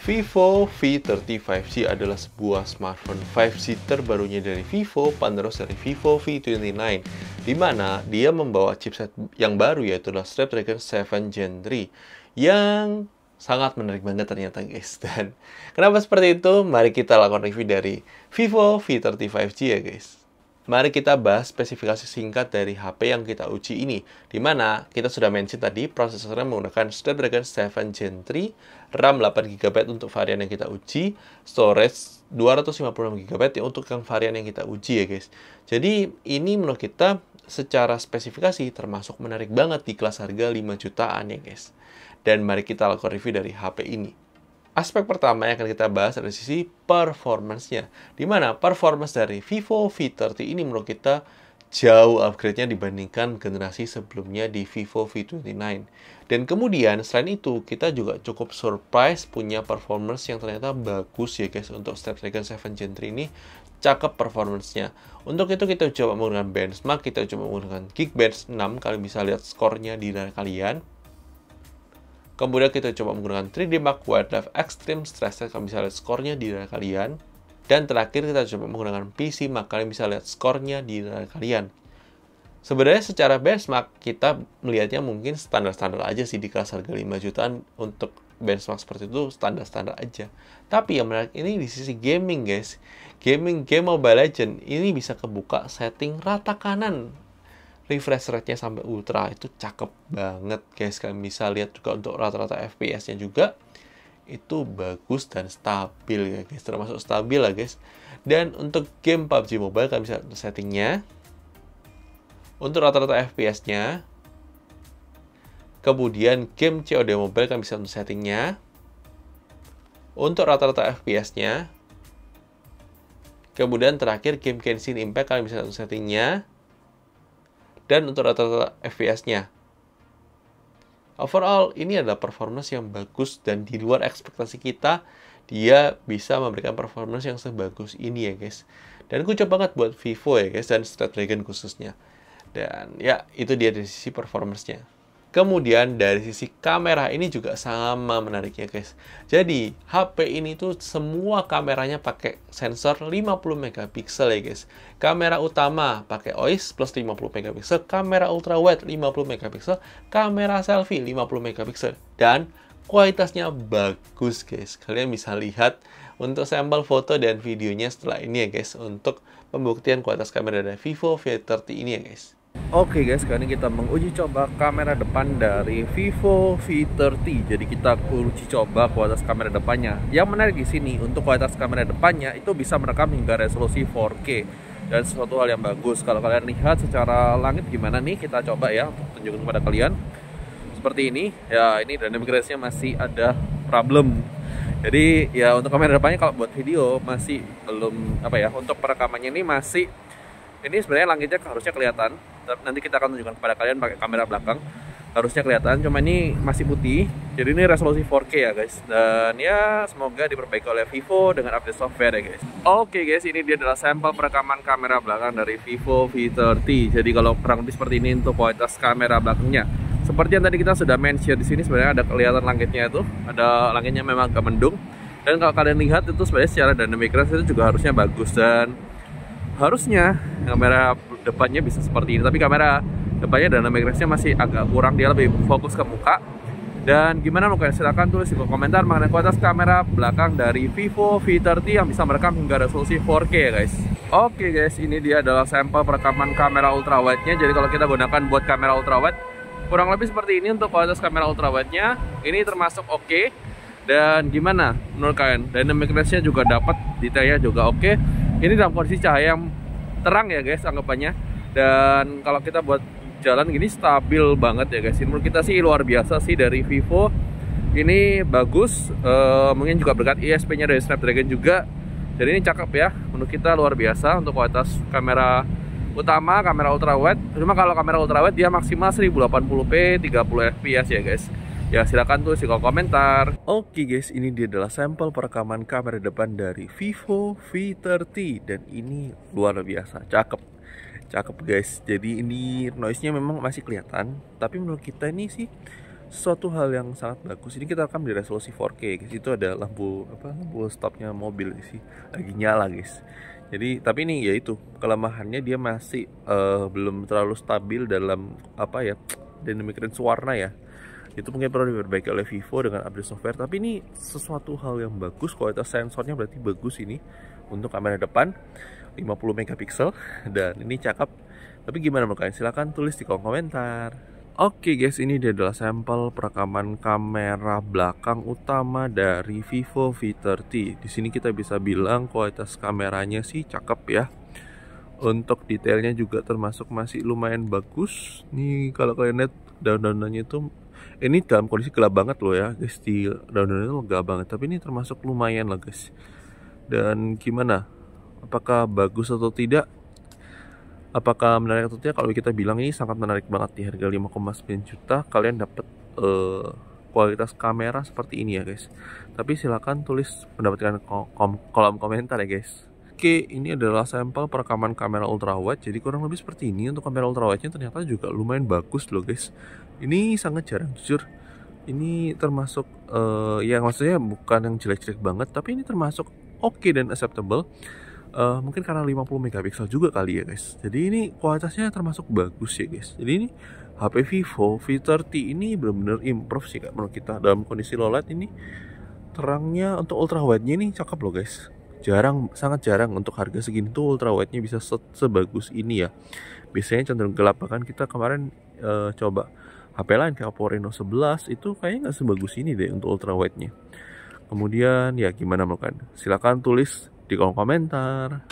Vivo V30 5G adalah sebuah smartphone 5G terbarunya dari Vivo, penerus dari Vivo V29, di mana dia membawa chipset yang baru yaitu Snapdragon 7 Gen 3 yang sangat menarik banget ternyata guys. Dan kenapa seperti itu? Mari kita lakukan review dari Vivo V30 5G ya guys. Mari kita bahas spesifikasi singkat dari HP yang kita uji ini, di mana kita sudah mention tadi prosesornya menggunakan Snapdragon 7 Gen 3, RAM 8GB untuk varian yang kita uji, storage 256GB untuk yang varian yang kita uji ya guys. Jadi ini menurut kita secara spesifikasi termasuk menarik banget di kelas harga 5 jutaan ya guys. Dan mari kita lakukan review dari HP ini. Aspek pertama yang akan kita bahas dari sisi performance-nya, di mana performance dari Vivo V30 ini menurut kita jauh upgrade-nya dibandingkan generasi sebelumnya di Vivo V29. Dan kemudian selain itu kita juga cukup surprise punya performance yang ternyata bagus ya guys. Untuk Snapdragon 7 Gen 3 ini cakep performance-nya. Untuk itu kita coba menggunakan benchmark, kita coba menggunakan Geekbench 6, kalian bisa lihat skornya di layar kalian. Kemudian kita coba menggunakan 3D Mark Wildlife Extreme Stress Test, kalian bisa lihat skornya di layar kalian. Dan terakhir kita coba menggunakan PC Mark, kalian bisa lihat skornya di layar kalian. Sebenarnya secara benchmark kita melihatnya mungkin standar-standar aja sih di kelas harga 5 jutaan. Untuk benchmark seperti itu standar-standar aja. Tapi yang menarik ini di sisi gaming guys. Game Mobile Legends ini bisa kebuka setting rata kanan. Refresh rate-nya sampai ultra, itu cakep banget guys. Kalian bisa lihat juga untuk rata-rata FPS-nya juga itu bagus dan stabil ya guys, termasuk stabil lah guys. Dan untuk game PUBG Mobile kalian bisa settingnya untuk rata-rata FPS-nya. Kemudian game COD Mobile kalian bisa settingnya untuk rata-rata FPS-nya. Kemudian terakhir game Genshin Impact kalian bisa settingnya dan untuk rata-rata FPS-nya. Overall, ini adalah performance yang bagus dan di luar ekspektasi kita, dia bisa memberikan performance yang sebagus ini ya guys. Dan cocok banget buat Vivo ya guys, dan Snapdragon khususnya. Dan ya, itu dia dari sisi performance-nya. Kemudian dari sisi kamera ini juga sama menariknya guys. Jadi HP ini tuh semua kameranya pakai sensor 50 megapiksel ya guys. Kamera utama pakai OIS plus 50 megapiksel, kamera ultrawide 50 megapiksel, kamera selfie 50 megapiksel, dan kualitasnya bagus guys. Kalian bisa lihat untuk sampel foto dan videonya setelah ini ya guys, untuk pembuktian kualitas kamera dari Vivo V30 ini ya guys. Oke guys, sekarang kita menguji coba kamera depan dari Vivo V30. Jadi kita uji coba kualitas kamera depannya. Yang menarik di sini untuk kualitas kamera depannya itu bisa merekam hingga resolusi 4K dan sesuatu hal yang bagus. Kalau kalian lihat secara langit gimana nih, kita coba ya untuk tunjukkan kepada kalian. Seperti ini, ya ini dynamic range-nya masih ada problem. Jadi ya untuk kamera depannya kalau buat video masih belum untuk perekamannya ini masih. Ini sebenarnya langitnya harusnya kelihatan. Nanti kita akan tunjukkan kepada kalian pakai kamera belakang. Harusnya kelihatan, cuma ini masih putih. Jadi ini resolusi 4K ya guys. Dan ya semoga diperbaiki oleh Vivo dengan update software ya guys. Oke guys, ini dia adalah sampel perekaman kamera belakang dari Vivo V30. Jadi kalau kurang lebih seperti ini untuk kualitas kamera belakangnya. Seperti yang tadi kita sudah mention di sini, sebenarnya ada kelihatan langitnya itu. Ada langitnya memang agak mendung. Dan kalau kalian lihat itu sebenarnya secara dynamic range itu juga harusnya bagus, dan harusnya kamera depannya bisa seperti ini, tapi kamera depannya dynamic range-nya masih agak kurang, dia lebih fokus ke muka. Dan gimana menurut kalian? Silahkan tulis di kolom komentar mengenai kualitas kamera belakang dari Vivo V30 yang bisa merekam hingga resolusi 4K ya guys. Oke guys, ini dia adalah sampel perekaman kamera ultrawide-nya. Jadi kalau kita gunakan buat kamera ultrawide, kurang lebih seperti ini untuk kualitas kamera ultrawide-nya. Ini termasuk oke. Dan gimana menurut kalian? Dynamic range-nya juga dapat, detailnya juga oke. Ini dalam kondisi cahaya yang terang ya guys anggapannya. Dan kalau kita buat jalan gini stabil banget ya guys. Menurut kita sih luar biasa sih dari Vivo. Ini bagus. Mungkin juga berkat ISP-nya dari Snapdragon juga. Jadi ini cakep ya. Menurut kita luar biasa untuk kualitas kamera utama, kamera ultrawide. Cuma kalau kamera ultrawide dia maksimal 1080p 30 fps ya guys. Ya silahkan tulis di kolom komentar. Oke guys, ini dia adalah sampel perekaman kamera depan dari Vivo V30. Dan ini luar biasa, cakep guys. Jadi ini noise-nya memang masih kelihatan, tapi menurut kita ini sih sesuatu hal yang sangat bagus. Ini kita rekam di resolusi 4K guys. Itu ada lampu stopnya mobil sih lagi nyala guys. Jadi tapi ini ya itu kelemahannya, dia masih belum terlalu stabil dalam dynamic range warna ya. Itu mungkin perlu diperbaiki oleh Vivo dengan update software. Tapi ini sesuatu hal yang bagus, kualitas sensornya berarti bagus ini untuk kamera depan 50 megapiksel dan ini cakep. Tapi gimana menurut kalian? Silahkan tulis di kolom komentar. Oke guys, ini dia adalah sampel perekaman kamera belakang utama dari Vivo V30. Di sini kita bisa bilang kualitas kameranya sih cakep ya. Untuk detailnya juga termasuk masih lumayan bagus. Nih kalau kalian lihat daun-daunannya itu, ini dalam kondisi gelap banget loh ya guys. Di daun-daunannya itu gelap banget, tapi ini termasuk lumayan lah guys. Dan gimana? Apakah bagus atau tidak? Apakah menarik atau tidak? Kalau kita bilang ini sangat menarik banget di harga 5,9 juta kalian dapat kualitas kamera seperti ini ya guys. Tapi silahkan tulis pendapat kalian kolom komentar ya guys. Oke, ini adalah sampel perekaman kamera ultrawide. Jadi kurang lebih seperti ini. Untuk kamera ultrawide-nya ternyata juga lumayan bagus loh guys. Ini sangat jarang, jujur. Ini termasuk ya maksudnya bukan yang jelek-jelek banget, tapi ini termasuk oke dan acceptable. Mungkin karena 50 megapiksel juga kali ya guys. Jadi ini kualitasnya termasuk bagus ya guys. Jadi ini HP Vivo V30 ini benar-benar improve sih menurut kita. Dalam kondisi low light ini terangnya untuk ultrawide-nya ini cakep loh guys. Sangat jarang untuk harga segini tuh ultrawide-nya bisa sebagus ini ya. Biasanya cenderung gelap, bahkan kita kemarin coba HP lain kayak Oppo Reno 11 itu kayaknya nggak sebagus ini deh untuk ultrawide-nya. Kemudian ya gimana menurut kalian? Silahkan tulis di kolom komentar.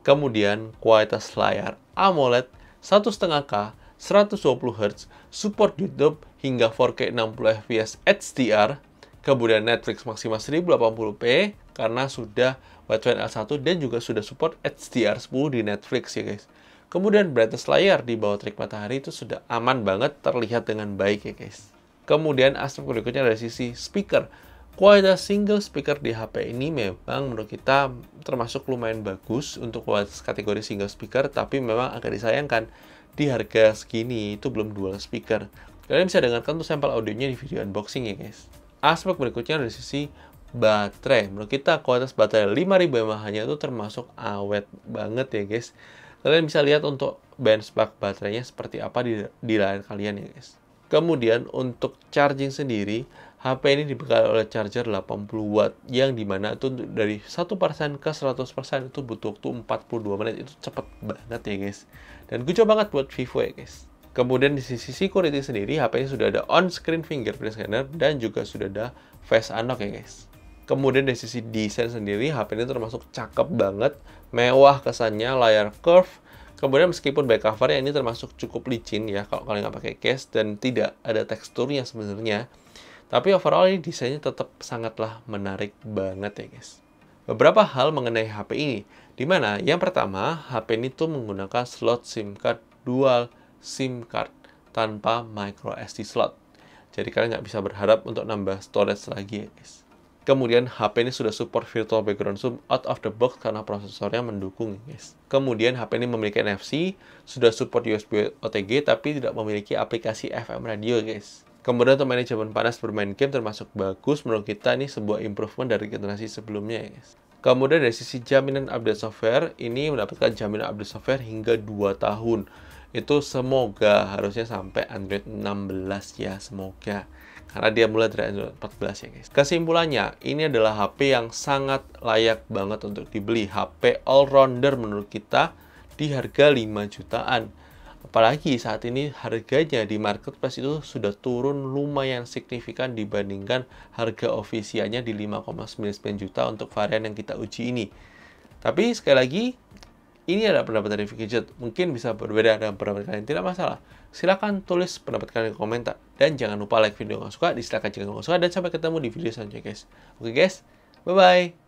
Kemudian kualitas layar AMOLED 1,5K 120Hz, support YouTube hingga 4K 60fps HDR, kemudian Netflix maksimal 1080p karena sudah Widevine L1 dan juga sudah support HDR10 di Netflix ya guys. Kemudian brightness layar di bawah terik matahari itu sudah aman banget, terlihat dengan baik ya guys. Kemudian aspek berikutnya dari sisi speaker. Kualitas single speaker di HP ini memang menurut kita termasuk lumayan bagus untuk kualitas kategori single speaker, tapi memang agak disayangkan di harga segini itu belum dual speaker. Kalian bisa dengarkan tuh sampel audionya di video unboxing ya guys. Aspek berikutnya dari sisi baterai. Menurut kita kualitas baterai 5000 mAh-nya itu termasuk awet banget ya guys. Kalian bisa lihat untuk benchmark baterainya seperti apa di layar kalian ya guys. Kemudian untuk charging sendiri, HP ini dibekali oleh charger 80 watt yang dimana itu dari 1% ke 100% itu butuh waktu 42 menit. Itu cepet banget ya guys. Dan gue banget buat Vivo ya guys. Kemudian di sisi security sendiri, HP ini sudah ada on-screen fingerprint scanner dan juga sudah ada face unlock ya guys. Kemudian dari sisi desain sendiri, HP ini termasuk cakep banget, mewah kesannya, layar curve. Kemudian meskipun back covernya ini termasuk cukup licin ya kalau kalian nggak pakai case dan tidak ada teksturnya sebenarnya. Tapi overall ini desainnya tetap sangatlah menarik banget ya guys. Beberapa hal mengenai HP ini, dimana yang pertama HP ini tuh menggunakan slot SIM card dual SIM card tanpa micro SD slot. Jadi kalian nggak bisa berharap untuk nambah storage lagi ya guys. Kemudian HP ini sudah support virtual background zoom out of the box karena prosesornya mendukung guys. Kemudian HP ini memiliki NFC, sudah support USB OTG tapi tidak memiliki aplikasi FM radio guys. Kemudian untuk manajemen panas bermain game termasuk bagus, menurut kita ini sebuah improvement dari generasi sebelumnya guys. Kemudian dari sisi jaminan update software, ini mendapatkan jaminan update software hingga 2 tahun. itu semoga harusnya sampai Android 16 ya, semoga. Karena dia mulai dari Android 14 ya guys. Kesimpulannya, ini adalah HP yang sangat layak banget untuk dibeli. HP all-rounder menurut kita di harga 5 jutaan. Apalagi saat ini harganya di marketplace itu sudah turun lumayan signifikan dibandingkan harga ofisialnya di 5,99 juta untuk varian yang kita uji ini. Tapi sekali lagi, ini adalah pendapat dari Gadget. Mungkin bisa berbeda dengan pendapat kalian, tidak masalah. Silahkan tulis pendapat kalian di komentar. Dan jangan lupa like video yang suka, dislike jika nggak suka, dan sampai ketemu di video selanjutnya guys. Oke guys, bye-bye.